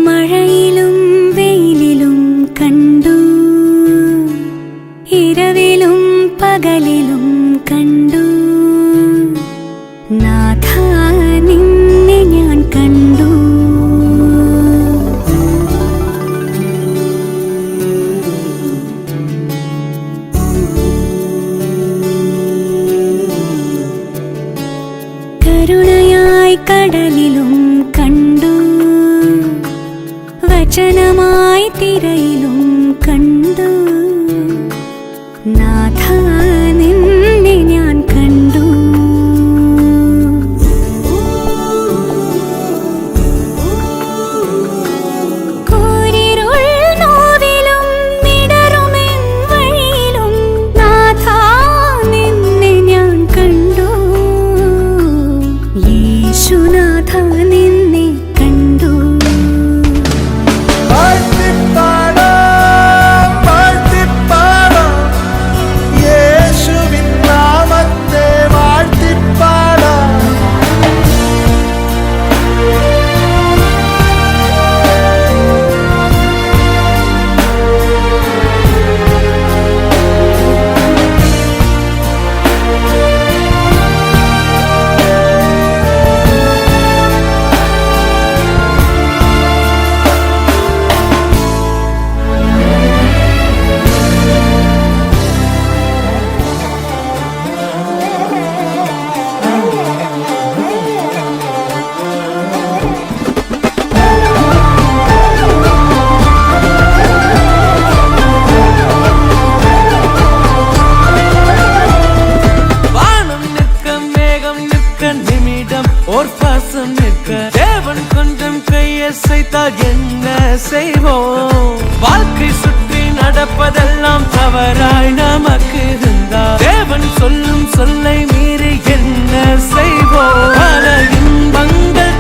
മഴയിലും വെയിലിലും കണ്ടു, ഇരവിലും പകലിലും കണ്ടു, നാഥ നിന്നെ ഞാൻ കണ്ടു. കരുണയായി കടലിലും കണ്ടു, വചനമായി തിരയിലും കണ്ടു, നാഥ നിന്നെ ഞാൻ കണ്ടു. കൂരിരുൾ നോവിലും മിടറുമെൻ വഴിയിലും നാഥ നിന്നെ ഞാൻ കണ്ടു. യേശുനാഥ നിന്നെ കണ്ടു. தேவன் கொஞ்சம் கையசைத்தால் என்ன செய்வோம்? வாழ்க்கை சுற்றி நடப்பதெல்லாம் தவறாய் நமக்கு இருந்தால் தேவன் சொல்லும் சொல்லை மீறி என்ன செய்வோம்? பல இன்பங்கள்